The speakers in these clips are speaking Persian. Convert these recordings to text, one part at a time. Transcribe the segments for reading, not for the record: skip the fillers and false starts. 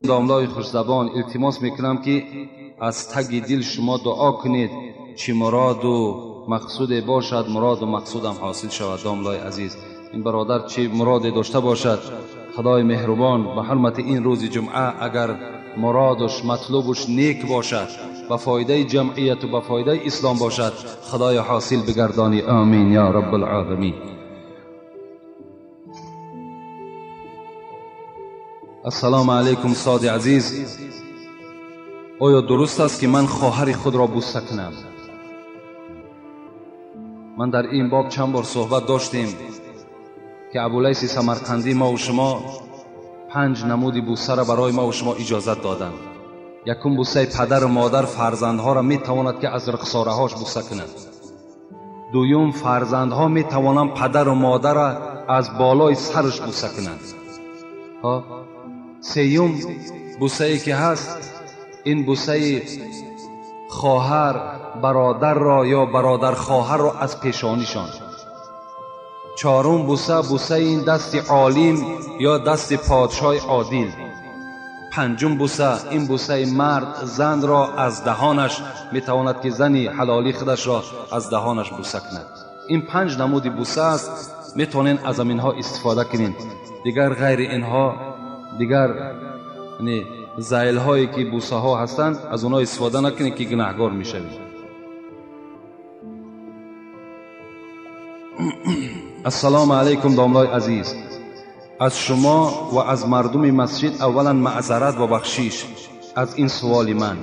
داملای خوشزبان التماس میکنم که از تگ دل شما دعا کنید چی مراد و مقصود باشد، مراد و مقصودم حاصل شود. داملای عزیز، این برادر چی مراد داشته باشد، خدای مهربان به حرمت این روز جمعه اگر مرادش مطلوبش نیک باشد، به فایده جمعیت و به فایده اسلام باشد، خدای حاصل بگردانی. آمین یا رب العالمین. السلام علیکم استاد عزیز، آیا درست است که من خواهر خود را بوسه کنم؟ من در این باب چند بار صحبت داشتیم که ابولیث سمرقندی ما و شما 5 نمود بوسه را برای ما و شما اجازت دادند. یکم بوسه پدر و مادر فرزندها را می تواند که از رخساره هاش بوسه کنند. دوم فرزندها می توانند پدر و مادر را از بالای سرش بوسه کنند. سیوم بوسه ای که هست، این بوسه خواهر برادر را یا برادر خواهر را از پیشانیشان. چهارم بوسه این دست عالم یا دست پادشاه عادل. پنجم بوسه، این بوسه مرد زن را از دهانش میتواند که زنی حلالی خودش را از دهانش بوسه کند. این 5 نمود بوسه است، میتونین از اینها استفاده کنین. دیگر غیر اینها، دیگر یعنی زایل هایی که بوسه ها هستند، از اونها استفاده نکنین که گناهگار میشوید. السلام علیکم داملای عزیز، از شما و از مردم مسجد اولا معذرت و بخشش از این سوال من،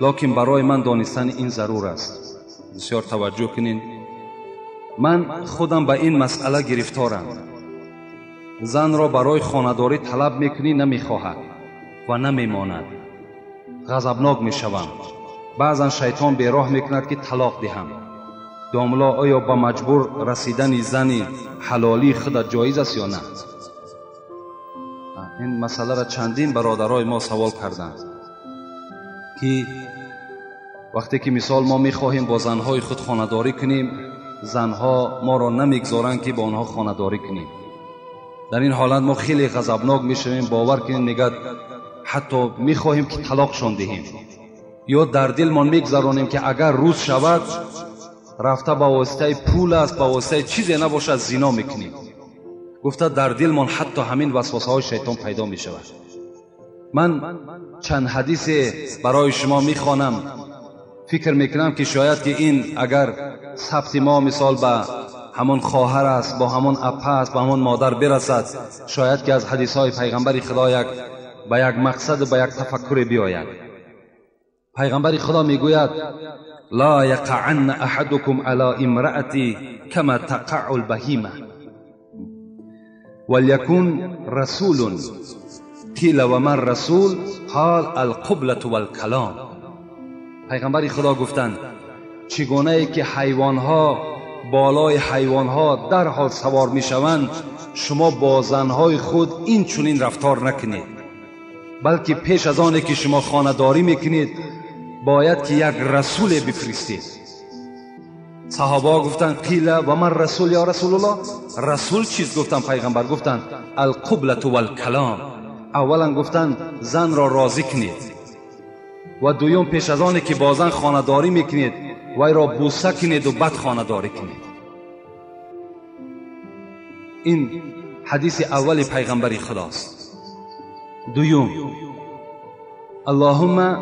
لکن برای من دانستن این ضرور است. بسیار توجه کنین. من خودم به این مسئله گرفتارم. زن را برای خانه‌داری طلب میکنی، نمیخواهد و نمیماند. غضبناک میشوم. بعضا شیطان بیراه میکند که طلاق دهم. داملا، آیا با مجبور رسیدن زن حلالی خود جایز است یا نه؟ این مسئله را چندین برادرای ما سوال کردند که وقتی که مثال ما میخواهیم با زنهای خود خانه‌داری کنیم، زنها ما را نمیگذارند که با آنها خانه‌داری کنیم. در این حالت ما خیلی غضبناک میشویم. باور کنیم میگه حتی میخواهیم که طلاقشان دهیم، یا در دلمان میگذرانیم که اگر روز شود رفته با واسطه پول است، با واسطه چیزی نباشد زنا میکنیم. گفته در دلمان حتی همین وسوسه های شیطان پیدا میشود. من چند حدیث برای شما میخوانم. فکر میکنم که شاید که این اگر ثبت ما مثال به همان خواهر است، با همان اپه است، با همان مادر برسد، شاید که از حدیث های پیغمبر خدا به یک مقصد، به یک تفکر بیاید. پیغمبر خدا میگوید لا یقعن احدکم علی امرأتی کما تقع البهیمه وليكن رسول قیل و من رسول قال القبلة والکلام. پیغمبر خدا گفتند چگونه ای که حیوانها بالای حیوانها در حال سوار می شوند، شما با زنهای خود این چنین رفتار نکنید، بلکه پیش از آنه که شما خانه‌داری میکنید باید که یک رسول بفرستید. صحابه گفتند قیل و من رسول یا رسول الله. رسول چیز؟ گفتن پیغمبر گفتند القبلة والکلام. اولا گفتند زن را راضی کنید و دوم پیش از آنه که با زن خانه‌داری میکنید وی را بوسه کنید و بعد خانه‌داری کنید. این حدیث اول پیغمبر خداست. دوم اللهم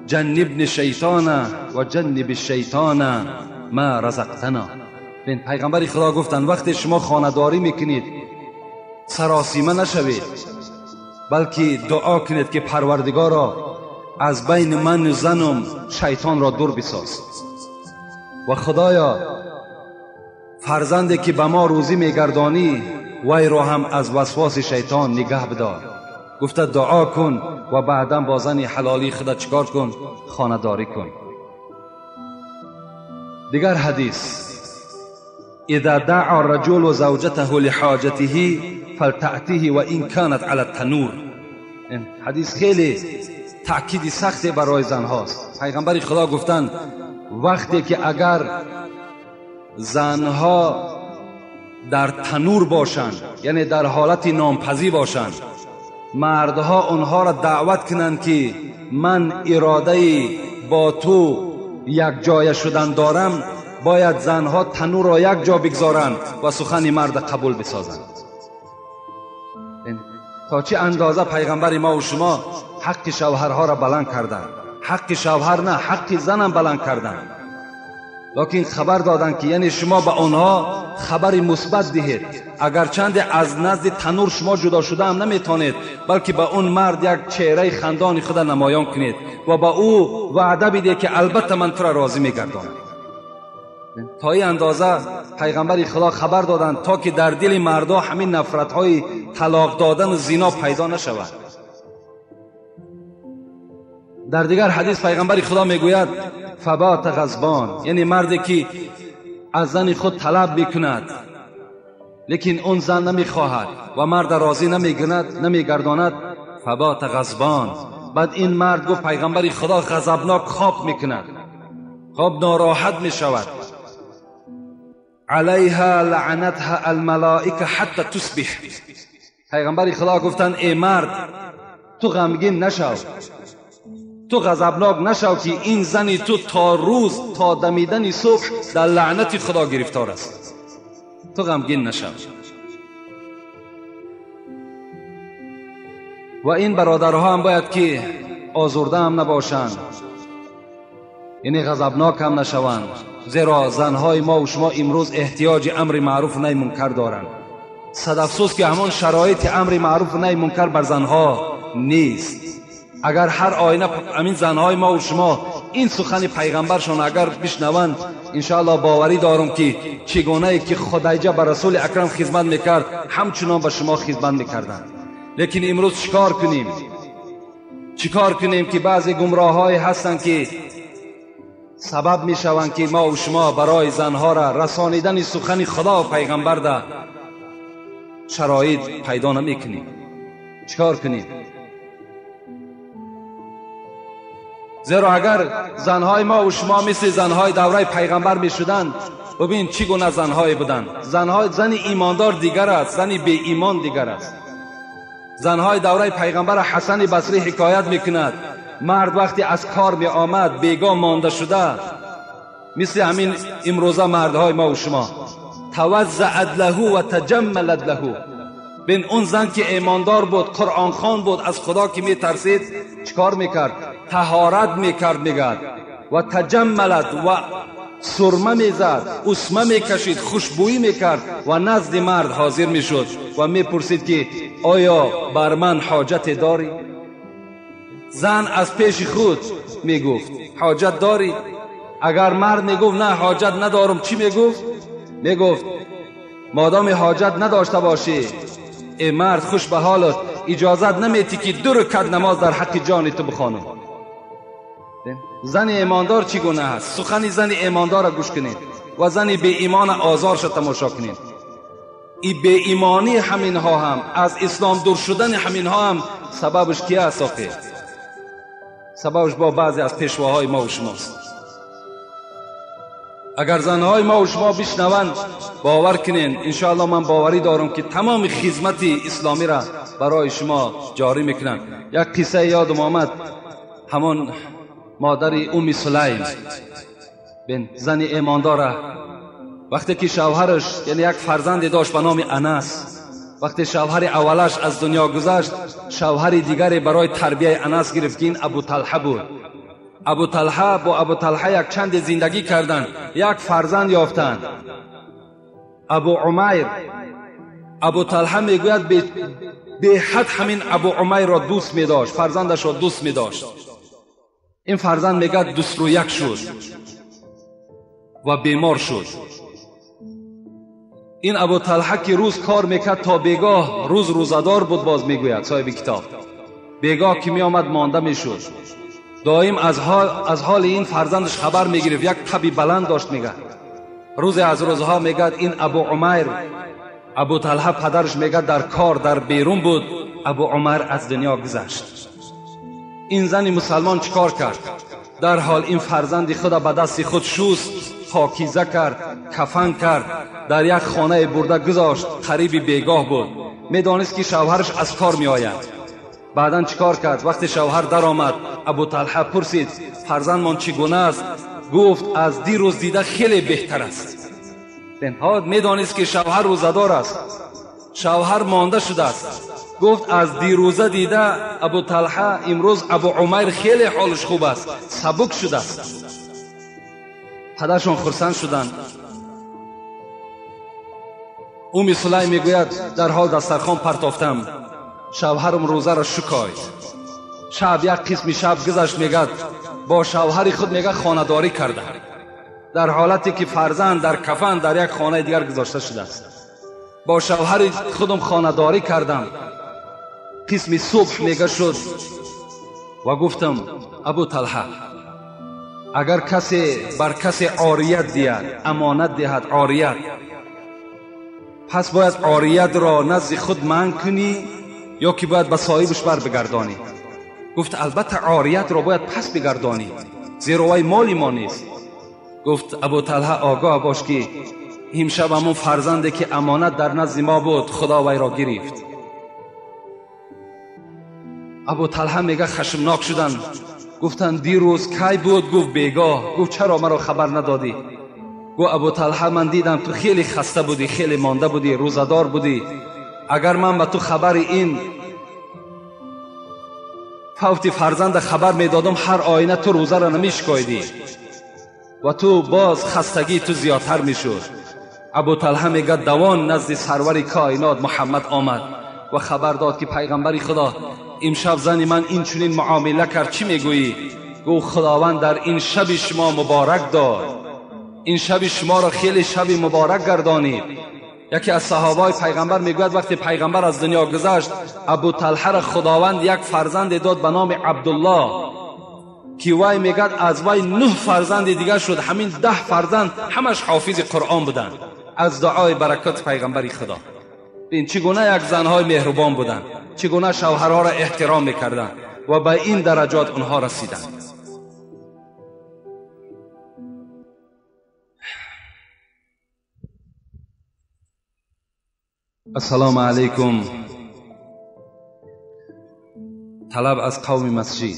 جنبنی شیطان و جنب الشیطان ما رزقتنا. این پیغمبر خدا گفتند وقتی شما خانه‌داری میکنید سراسیمه نشوید، بلکه دعا کنید که پروردگارا از بین من و زنم شیطان را دور بساز و خدایا فرزندی که به ما روزی میگردانی وی را هم از وسواس شیطان نگه بدار. گفته دعا کن و بعدا با زن حلالی خدا چیکار کن؟ خانه‌داری کن. دیگر حدیث اذا دعا الرجل زوجته لحاجته فلتأتيه وان كانت على التنور. این حدیث خیلی تأکید سخت برای زن هاست. پیغمبر خدا گفتند وقتی که اگر زنها در تنور باشند، یعنی در حالت نامپذی باشند، مردها آنها را دعوت کنند که من اراده با تو یک جای شدن دارم، باید زنها تنور را یک جا بگذارند و سخن مرد قبول بسازند. تا چه اندازه پیغمبر ما و شما حق شوهرها را بلند کردند، حق شوهر نه، حق زنم بلند کردند، لیکن خبر دادند که یعنی شما به آنها خبر مثبت دهید، اگرچند از نزد تنور شما جدا شده هم نمیتونید، بلکه به اون مرد یک چهره خندان خود نمایان کنید و با او وعده بدید که البته من تو را راضی میگردانم. تا این اندازه پیغمبر خدا خبر دادند تا که در دل مردا همین نفرت‌های طلاق دادن و زنا پیدا نشود. در دیگر حدیث پیغمبر خدا میگوید فبات غضبان، یعنی مردی که از زن خود طلب میکند لیکن اون زن نمیخواهد و مرد راضی نمیگرداند، فبات غضبان. بعد این مرد گفت پیغمبر خدا غضبناک خواب میکند، خواب ناراحت میشود. علیها لعنتها الملائکه حتی تصبح. پیغمبر خدا گفتند ای مرد تو غمگین نشو، تو غضبناک نشو که این زنی تو تا روز تا دمیدن صبح در لعنت خدا گرفتار است. تو غمگین نشو. و این برادرها هم باید که آزرده هم نباشند، یعنی غضبناک هم نشوند، زیرا زنهای ما و شما امروز احتیاج امر معروف و نهی منکر دارند. صد افسوس که همان شرایط امر معروف و نهی منکر بر زنها نیست. اگر هر آینه همین زنهای ما و شما این سخن پیغمبرشان اگر بشنوند، انشاءالله باوری دارم که چگونه که خدیجه بر رسول اکرم خدمت میکرد همچنان به شما خدمت میکردند. لیکن امروز چیکار کنیم که بعضی گمراه‌های هستند که سبب میشوند که ما و شما برای زنها را رسانیدن سخن خدا و پیغمبر در شرایط پیدا نمیکنیم. چیکار کنیم؟ زیرا اگر زنهای ما و شما مثل زنهای دوره پیغمبر میشدند، ببین چی گونه زنهای بودند. زن ایماندار دیگر است، زن بی ایمان دیگر است. زنهای دوره پیغمبر حسن بصری حکایت میکند مرد وقتی از کار می آمد بیگاه مانده شده، مثل همین امروزه مردهای ما و شما، توزعت له و تجملت له. بین اون زن که ایماندار بود، قرآن خوان بود، از خدا که می ترسید، چکار میکرد؟ طهارت میکرد میگرد و تجملت و سرمه میزد، اسمه میکشید، خوشبویی میکرد و نزد مرد حاضر میشد و میپرسید که آیا بر من حاجت داری؟ زن از پیش خود میگفت حاجت داری؟ اگر مرد میگفت نه حاجت ندارم، چی میگفت؟ میگفت مادام حاجت نداشته باشی ای مرد خوش به حالت، اجازت نمیتی که 2 رکعت نماز در حق جان تو بخوانم. زن ایماندار چی گونه است؟ سخن زن ایماندار را گوش کنید و زن بی ایمان آزارش تماشا کنید. ای بی ایمانی همین ها هم، از اسلام دور شدن همین ها هم سببش کی است آخه؟ سببش با بعضی از پیشواهای ما و شماست. اگر زنهای ما و شما بشنوند باور کنین، انشاءالله من باوری دارم که تمام خدمت اسلامی را برای شما جاری میکنن. یک قصه یادم آمد، همون مادر ام سلیم بن زن ایماندار، وقتی که شوهرش یعنی یک فرزند داشت به نام انس، وقتی شوهر اولش از دنیا گذشت، شوهر دیگری برای تربیت انس گرفت که این ابو طلحه بود. ابو طلحه با ابو طلحه یک چند زندگی کردند، یک فرزند یافتند، ابو عمیر. ابو طلحه میگوید به حد همین ابو عمیر را دوست می داشت، فرزندش را دوست می داشت. این فرزند میگه دوست رو یک شد و بیمار شد. این ابو طلحه که روز کار میکرد تا بیگاه، روز روزدار بود، باز میگوید صاحب کتاب، بیگاه که می آمد مانده میشد. دائم از حال این فرزندش خبر میگرفت، یک تبی بلند داشت. میگه روز از روزها میگه این ابو عمیر، ابو طلحه پدرش میگه در کار در بیرون بود، ابو عمیر از دنیا گذشت. این زن مسلمان چیکار کرد؟ در حال این فرزند خود به دست خود شوست، پاکیزه کرد، کفن کرد، در یک خانه برده گذاشت. قریب بیگاه بود، میدانست که شوهرش از کار می آید. بعداً چیکار کرد؟ وقتی شوهر در آمد، ابو طلحه پرسید فرزندمان چگونه است؟ گفت از دیروز دیده خیلی بهتر است. نهاد میدانست که شوهر روزدار است، شوهر مانده شده است. گفت از دیروزه دیده ابو طلحه امروز ابو عمیر خیلی حالش خوب است، سبک شده است. پدرشان خرسند شدند. سلیم میگوید در حال دسترخوان پرتافتم، شوهرم روزه را شکاید. شب یک قسم شب گذشت، میگد با شوهر خود میگه خانه‌داری کرده، در حالتی که فرزند در کفن در یک خانه دیگر گذاشته شده است. با شوهر خودم خانه‌داری کردم. قسم صبح میگه شد و گفتم ابو طلحه اگر کسی بر کسی عاریت دهد، امانت دهد، عاریت، پس باید عاریت را نزد خود منع کنی یا که باید به صاحبش بر بگردانی؟ گفت البته عاریت را باید پس بگردانی، زیرا وی مال ما نیست. گفت ابو طلحه آگاه باش که امشب همون فرزنده که امانت در نزد ما بود خدا وی را گرفت. ابو طلحه میگه خشمناک شدن. گفتن دیروز کی بود؟ گفت بیگاه. گفت چرا مرا خبر ندادی؟ گفت ابو طلحه من دیدم تو خیلی خسته بودی، خیلی مانده بودی، روزدار بودی. اگر من به تو خبر این فوت فرزند خبر میدادم، هر آینه تو روزه را نمیشکایدی و تو باز خستگی تو زیادتر میشد. ابو طلحه میگه دوان نزد سرور کائنات محمد آمد و خبر داد که پیغمبر خدا امشب زن من این چنین معامله کرد، چی میگویی؟ گفت خداوند در این شب شما مبارک داد، این شب شما را خیلی شب مبارک گردانید. یکی از صحابای پیغمبر میگوید وقتی پیغمبر از دنیا گذشت، ابو طلحه را خداوند یک فرزند داد به نام عبدالله که وی میگد از وی 9 فرزند دیگر شد. همین 10 فرزند همش حافظ قرآن بودند از دعای برکت پیغمبر خدا. این چگونه یک زنهای مهربان بودند، چگونه شوهرها را احترام میکردند و به این درجات اونها رسیدند. السلام علیکم. طلب از قوم مسجد.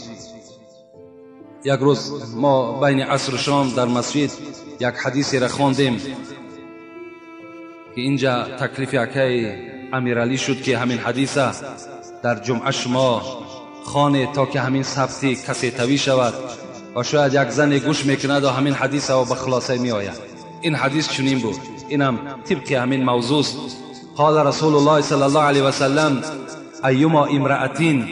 یک روز ما بین عصر و شام در مسجد یک حدیثی را خواندیم که اینجا تکلیف یکی امیرعلی شد که همین حدیث در جمعه شما خانه تا که همین ثبتی کسی توی شود و شاید یک زن گوش میکند و همین حدیث و به خلاصه می آید. این حدیث چنین بود، اینم طبق همین موضوع است. قال رسول الله صلی الله علیه و سلم ایما امرأة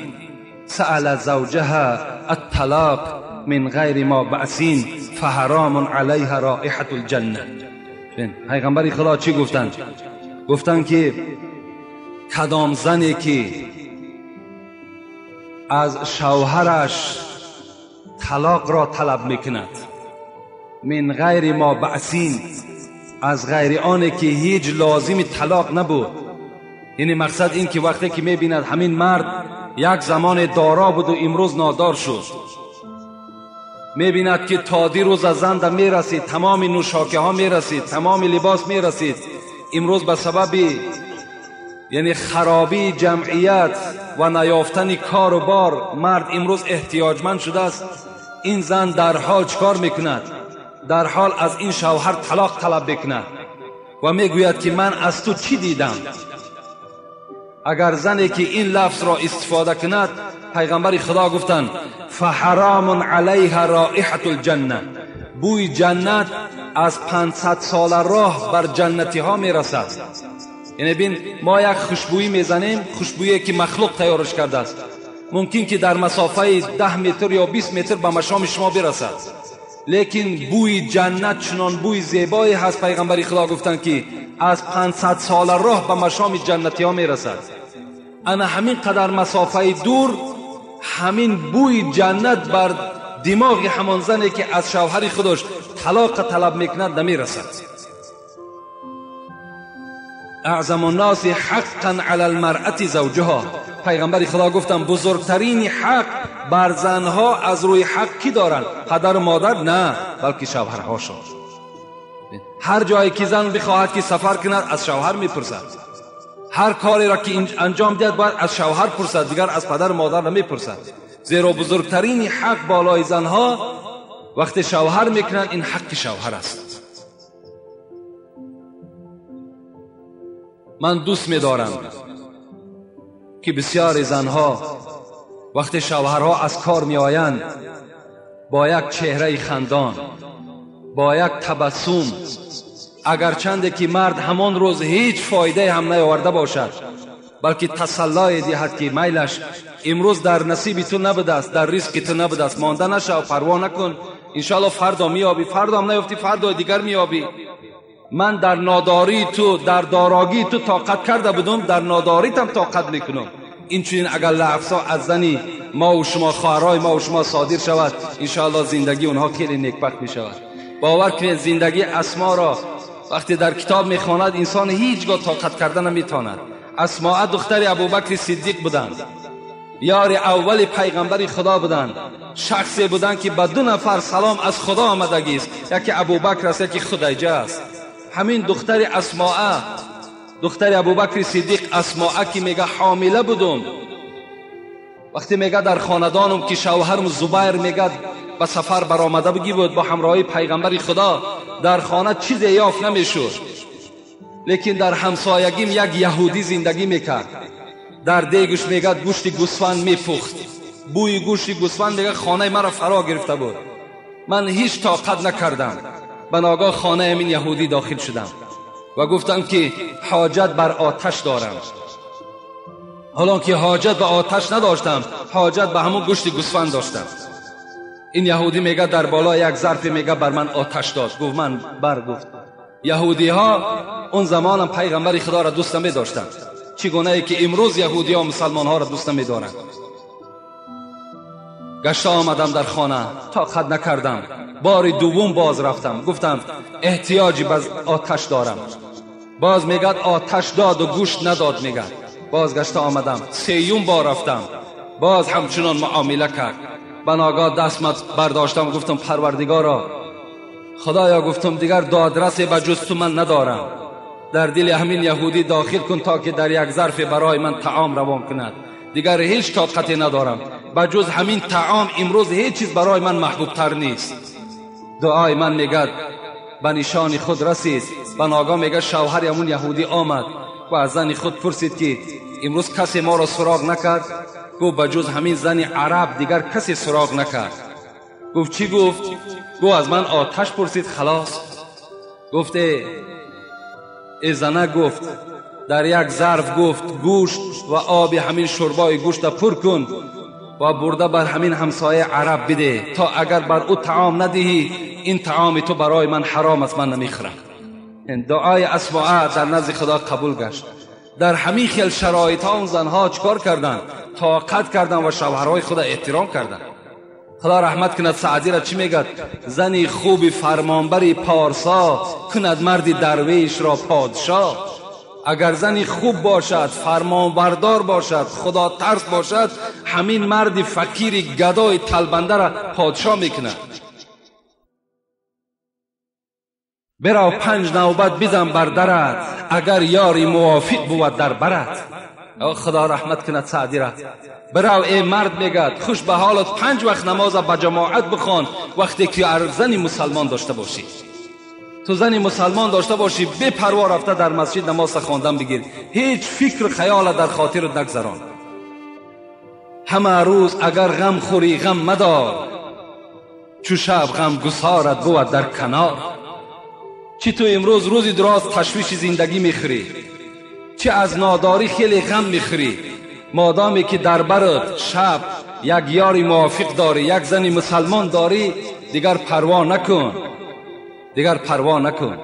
سأل زوجها الطلاق من غیر ما بأس فحرام علیها رائحة الجنه. پیغمبر خدا چی گفتند؟ گفتند که کدام زنی که از شوهرش طلاق را طلب میکند من غیر ما بأسین، از غیر آنه که هیچ لازم طلاق نبود، یعنی مقصد این که وقتی که میبیند همین مرد یک زمان دارا بود و امروز نادار شد، میبیند که تا دیروز از زنده میرسید، تمام نوشاکه ها میرسید، تمام لباس میرسید، امروز به سبب یعنی خرابی جمعیت و نیافتن کار و بار مرد امروز احتیاجمند شده است. این زن در حال چکار میکند؟ در حال از این شوهر طلاق طلب بکند و میگوید که من از تو چی دیدم؟ اگر زنی که این لفظ را استفاده کند، پیغمبر خدا گفتند فحرام علیها رائحة الجنه، بوی جنت از 500 سال راه بر جنتی ها میرسد. یعنی بین ما یک خوشبویی میزنیم، خوشبویی که مخلوق تیارش کرده است، ممکن که در مسافه 10 متر یا 20 متر به مشام شما برسد، لیکن بوی جنت چنان بوی زیبایی هست، پیغمبر خدا گفتند که از 500 سال راه به مشام جنتی ها میرسد. انا همین قدر مسافه دور همین بوی جنت بر دماغ همان زنی که از شوهر خودش طلاق طلب میکند نمیرسد. اعظم الناس حقا علی المرأة زوجها، پیغمبر خدا گفتن بزرگترین حق بر زنها از روی حق کی دارند؟ پدر و مادر؟ نه، بلکه شوهرهاشون. هر جایی که زن بخواهد که سفر کند از شوهر میپرسد. هر کاری را که انجام دهد باید از شوهر پرسد، دیگر از پدر و مادر نمیپرسد. زیرا بزرگترین حق بالای زنها وقتی شوهر میکنند این حق شوهر است. من دوست می‌دارم که بسیاری زنها وقتی شوهرها از کار میآیند با یک چهره خندان، با یک تبسم، اگرچند که مرد همان روز هیچ فایده هم نیاورده باشد، بلکه تسلی دهد که میلش امروز در نصیب تو نبوده است، در رزق تو نبوده است، مانده نشو، پروا نکن، انشالله فردا میابی، فردا هم نیافتی فردا دیگر میابی. من در ناداری تو، در داراگی تو طاقت کرده بودم، در ناداریت هم طاقت میکنم. این چنین اگر لفظا از زنی ما و شما، خواهرای ما و شما صادر شود، انشاءالله زندگی اونها خیلی نیکبخت می شود. باور کنید زندگی اسما را وقتی در کتاب میخواند انسان هیچگاه طاقت کردن نمیتواند. اسماء دختر ابوبکر صدیق بودند، یار اول پیغمبر خدا بودند، شخصی بودند که به 2 نفر سلام از خدا آمدگی است، یکی ابوبکر است یکی خدیجه است. همین دختر اسماء، دختر ابوبکر صدیق اسماء که میگه حامله بودم، وقتی میگه در خاندانم که شوهرم زبیر میگه به سفر برآمده بگی بود با همراهی پیغمبر خدا، در خانه چیزی یافت نمیشد، لیکن در همسایگیم یک یهودی زندگی میکرد، در دیگش میگه گوشت گوسفند میپخت، بوی گوشت گوسفند میگه خانه مرا فرا گرفته بود. من هیچ طاقت نکردم، به ناگاه خانه این یهودی داخل شدم و گفتم که حاجت بر آتش دارم. حالا که حاجت به آتش نداشتم، حاجت به همون گوشت گوسفند داشتم. این یهودی میگه در بالا یک ظرف میگه بر من آتش داد. گفت من گفت یهودی ها اون زمان هم پیغمبر خدا را دوست نمی داشتند، چگونه ای که امروز یهودی ها مسلمان ها را دوست نمی دارند. گشت آمدم در خانه، طاقت نکردم، بار دوم باز رفتم، گفتم احتیاجی به آتش دارم. باز میگد آتش داد و گوشت نداد. میگد باز گشت آمدم، 3م بار رفتم، باز همچنان معامله کرد. به ناگاه دستم برداشتم و گفتم پروردگارا خدایا، گفتم دیگر دادرسی به جز تو من ندارم، در دل همین یهودی داخل کن تا که در یک ظرف برای من طعام روان کند. دیگر هیچ طاقتی ندارم، به جز همین طعام امروز هیچ چیز برای من محبوب تر نیست. دعای من میگد به نشان خود رسید. به ناگاه میگه شوهر همون یهودی آمد و از زن خود پرسید که امروز کسی ما را سراغ نکرد؟ گفت به جز همین زن عرب دیگر کسی سراغ نکرد. گفت چی گفت؟ گفت از من آتش پرسید خلاص. گفت ای زنه، گفت در یک ظرف گفت گوشت و آب همین شوربای گوشت پر کن و برده بر همین همسایه عرب بده، تا اگر بر او طعام ندهی این طعام تو برای من حرام است، من نمیخورم. این دعای اسماء در نزد خدا قبول گشت. در همین خیل شرایط ها اون زنها چکار کردن؟ طاقت کردن و شوهرهای خدا احترام کردن. خدا رحمت کند سعدی را چی میگد؟ زنی خوبی فرمانبری پارسا، کند مردی درویش را پادشاه. اگر زنی خوب باشد، فرمانبردار باشد، خدا ترس باشد، همین مردی فقیر گدای تلبنده را پادشاه میکند. برو 5 نوبت بزن بر درت، اگر یاری موافق بود در برت. خدا رحمت کند سعدی را. برو ای مرد میگد خوش به حالت 5 وقت نماز با جماعت بخوان، وقتی که زنی مسلمان داشته باشی. تو زنی مسلمان داشته باشی، بے پروا رفته در مسجد نماز خواندن بگیر، هیچ فکر خیال در خاطرت نگذران. همه روز اگر غم خوری غم مدار، چو شب غم گسارت بود در کنار. چی تو امروز روزی دراز تشویش زندگی میخوری، چی از ناداری خیلی غم میخوری، مادامی که در برت شب یک یاری موافق داری، یک زنی مسلمان داری، دیگر پروا نکن، دیگر پروا نکن.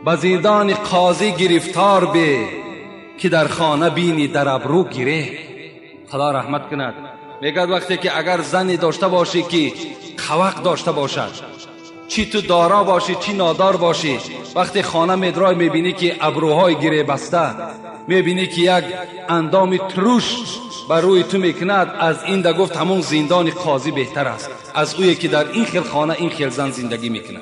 به زندان قاضی گرفتار به، که در خانه بینی در ابرو گیره. خدا رحمت کند. میگد وقتی که اگر زنی داشته باشی که خوق داشته باشد، چی تو دارا باشی چی نادار باشی، وقتی خانه میدرای میبینی که ابروهای گیره بسته، میبینی که یک اندام تروش بر روی تو میکند، از این ده گفت همون زندان قاضی بهتر است از اویی که در این خیل خانه این خیل زن زندگی میکند.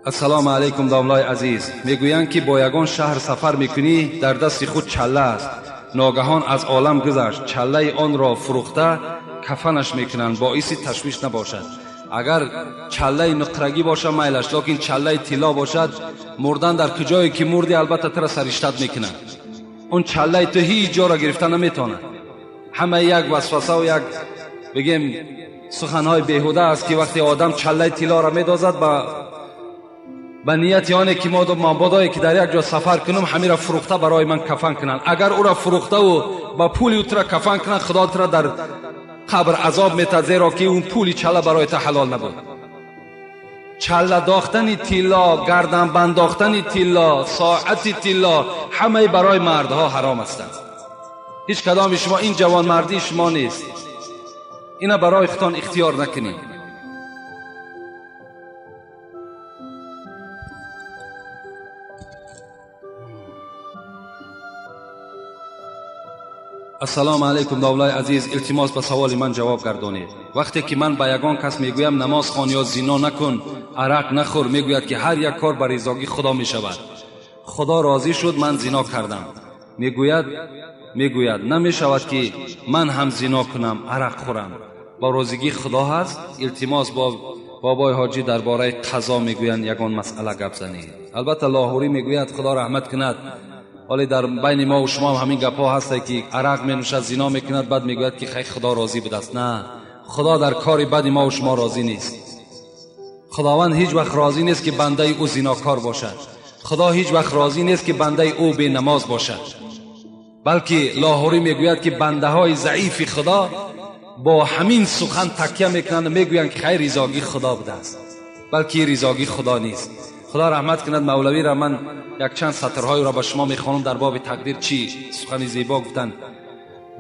السلام علیکم داملای عزیز. میگویند که با یگان شهر سفر میکنی، در دست خود چله است. ناگهان از عالم گذشت، چله آن را فروخته کفنش میکنند. باعث تشویش نباشد. اگر چله نقرگی باشه میلش، لیکن چله طلا باشد، مردن در کجایی که مردی البته تر سرشتت میکنند. اون چله تو هیچ جا را گرفته نمیتونه. همه یک وسوسه و یک بگیم سخنهای بیهوده است که وقتی آدم چله طلا را میدازد با نیت آنه که ما مبادایی که در یک جا سفر کنم همین را فروخته برای من کفن کنند. اگر او را فروخته و با پولی او را کفن کنند، خدا تو را در قبر عذاب میته، زیرا که اون پولی چله برای تو حلال نبود. چله داختن طلا، گردن بنداختن طلا، ساعت طلا، همه برای مردها حرام هستند. هیچ کدام شما این جوان مردی شما نیست. اینا برای خودتان اختیار نکنید. السلام علیکم داولای عزیز. التماس به سوال من جواب گردانید. وقتی که من به یگان کس میگویم نماز خوان یا زنا نکن، عرق نخور، میگوید که هر یک کار بر رضای خدا میشود. خدا راضی شد من زنا کردم. میگوید نمیشود که من هم زنا کنم، عرق خورم. با راضی خدا هست. التماس با بابای حاجی درباره قضا میگویند یگان مسئله گپ زنید. البته لاهوری میگوید خدا رحمت کند، ولی در بین ما و شما هم همین گپا هست که عرق می نوشد، زنا میکند، بعد میگوید که خیلی خدا راضی بوده است. نه، خدا در کار بد ما و شما راضی نیست. خداوند هیچ وقت راضی نیست که بنده او زناکار باشد. خدا هیچ وقت راضی نیست که بنده او بی نماز باشد. بلکه لاهوری میگوید که بنده های ضعیف خدا با همین سخن تکیه میکنند، میگویند که خیر رضای خدا بوده است، بلکه رضای خدا نیست. خدا رحمت کند مولوی را من یک چند سطرهای را به شما میخوانم در باب تقدیر. چی سخن زیبا گفتند: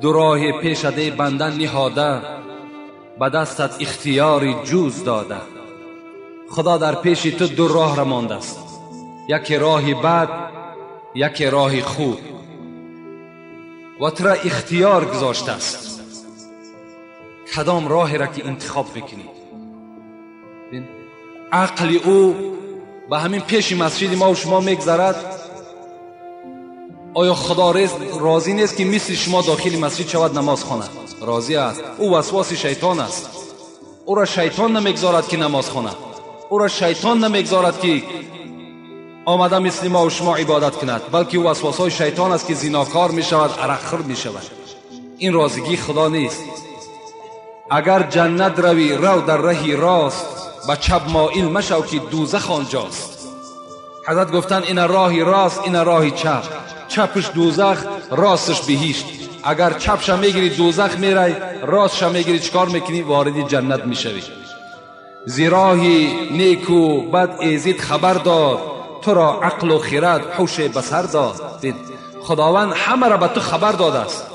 دو راه پیش ده بندن نهاده، به دستت اختیار جوز داده. خدا در پیش تو دو راه را مانده است، یک راه بد، یک راه خوب، و تو را اختیار گذاشته است کدام راهی را که انتخاب بکنی. عقل او به همین پیش مسجد ما و شما میگذرد. آیا خدا راضی نیست که مثل شما داخل مسجد شود نماز خواند؟ راضی است. او وسواس شیطان است. او را شیطان نمیگذارد که نماز خواند. او را شیطان نمیگذارد که آمده مثل ما و شما عبادت کند، بلکه او وسواسهای شیطان است که زناکار می شود، عرق خور می شود. این راضی خدا نیست. اگر جنت روی رو در راه راست، با چپ مائل مشو که دوزخ آنجاست. حضرت گفتن این راه راست، این راه چپ. چپش دوزخ، راستش بهشت. اگر چپش میگیری دوزخ میری، راستش میگیری چیکار میکنی؟ وارد جنت میشوی. زیراهی نیکو بد ایزید خبر داد، تو را عقل و خرد حوش بصر داد. خداوند همه را به تو خبر داده است.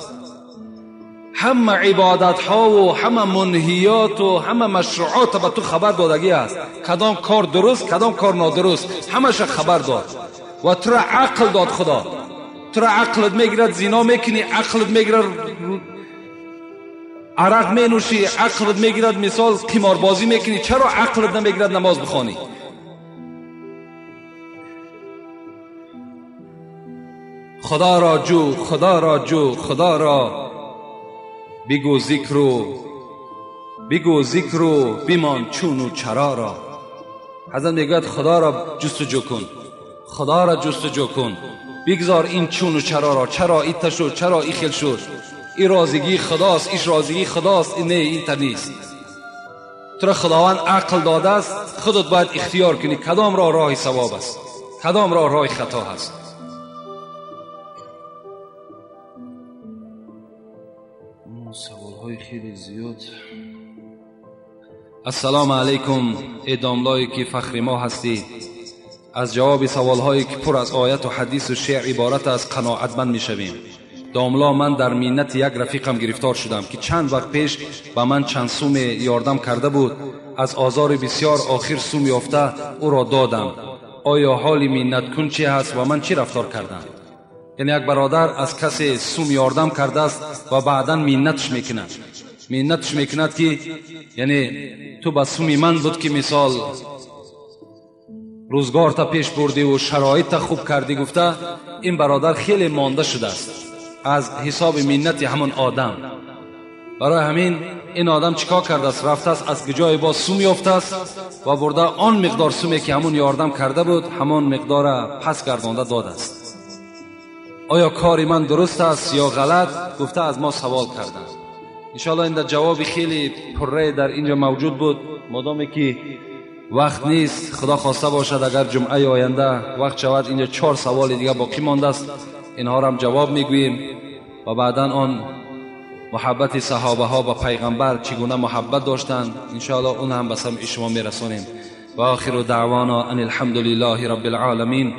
همه عبادت ها و همه منهیات و همه مشروعات به تو خبر دادگی است. کدام کار درست، کدام کار نادرست، همش خبر داد. و تو را عقل داد خدا. تو را عقلت میگیرد زنا میکنی، عقلت میگیرد عرق مینوشی، عقلت میگیرد مثال قماربازی میکنی. چرا عقلت نمیگیرد نماز بخوانی؟ خدا را جو، خدا را جو، خدا را بگو ذکر و بیمان چون و چرا را. حضرت میگوید خدا را جستجو کن، خدا را جستجو کن، بگذار این چون و چرا را. چرا ایت شد، چرا ای خیل شد؟ این رازگی خداست، ایش رازگی خداست. نه، این تا نیست. تو را خداوند عقل داده است، خودت باید اختیار کنی کدام راه ثواب است، کدام راه خطا است. سوالهای خیلی زیاد. السلام علیکم ای داملایی که فخر ما هستی. از جواب سوالهایی که پر از آیت و حدیث و شعر عبارت از قناعتمند میشویم. داملا، من در منت یک رفیقم گرفتار شدم که چند وقت پیش به من چند سوم یاردم کرده بود. از آزار بسیار آخر سوم یافته او را دادم. آیا حال منت کن چی هست و من چی رفتار کردم؟ یعنی یک برادر از کسی سوم یاردم کرده است و بعدا منتش میکند که یعنی تو با سوم من بود که مثال روزگار تا پیش بردی و شرایط تا خوب کردی گفته این برادر خیلی مانده شده است از حساب منت همون آدم. برای همین این آدم چیکار کرده است؟ رفته است از گجای باز سوم یافته است و برده آن مقدار سومی که همون یاردم کرده بود همون مقدار پس گردانده داده است. آیا کاری من درست است یا غلط؟ گفته از ما سوال کردند. انشاءالله این در جواب خیلی پره در اینجا موجود بود. مادامی که وقت نیست، خدا خواسته باشد اگر جمعه آینده وقت شود اینجا 4 سوال دیگه باقی مانده است، اینها را هم جواب میگوییم و بعدا آن محبت صحابه ها با پیغمبر چگونه محبت داشتند انشاءالله اون هم به سمع شما میرسانیم. و آخر دعوانا ان الحمد لله رب العالمین.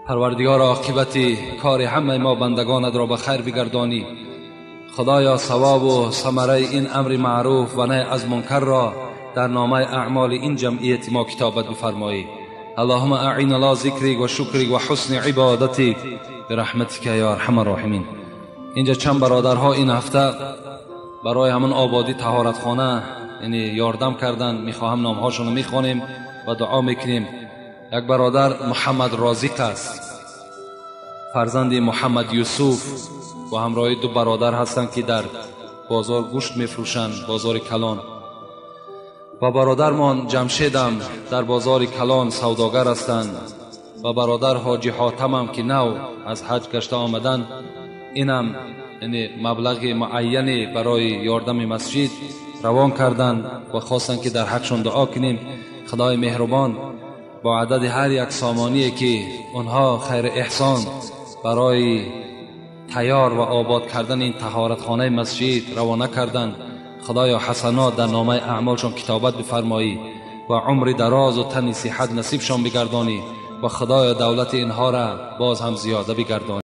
پروردگار عاقبت کار همه ما بندگانت را به خیر بگردانی. خدایا ثواب و ثمره این امر معروف و نهی از منکر را در نامه اعمال این جمعیت ما کتابت بفرمایی. اللهم اعین علی ذکرک و شکرک و حسن عبادتک برحمتک یا ارحم الراحمین. اینجا چند برادرها این هفته برای همون آبادی طهارتخانه یعنی یاردم کردن، میخواهم نامهاشون رو میخوانیم و دعا میکنیم. یک برادر محمد رازق است، فرزند محمد یوسف و همراه 2 برادر هستند که در بازار گوشت میفروشند، بازار کلان. و برادرمان جمشیدم در بازار کلان سوداگر هستند و برادر حاجی حاتم هم که نو از حج گشته آمدن، اینم یعنی مبلغ معینی برای یاردم مسجد روان کردند و خواستند که در حقشون دعا کنیم. خدای مهربان با عدد هر یک سامانی که اونها خیر احسان برای تیار و آباد کردن این طهارتخانه مسجد روانه کردند، خدایا حسنات در نامه اعمالشان کتابت بفرمایی و عمر دراز و تن صحت نصیبشان بگردانی و خدایا دولت اینها را باز هم زیاده بگردانی.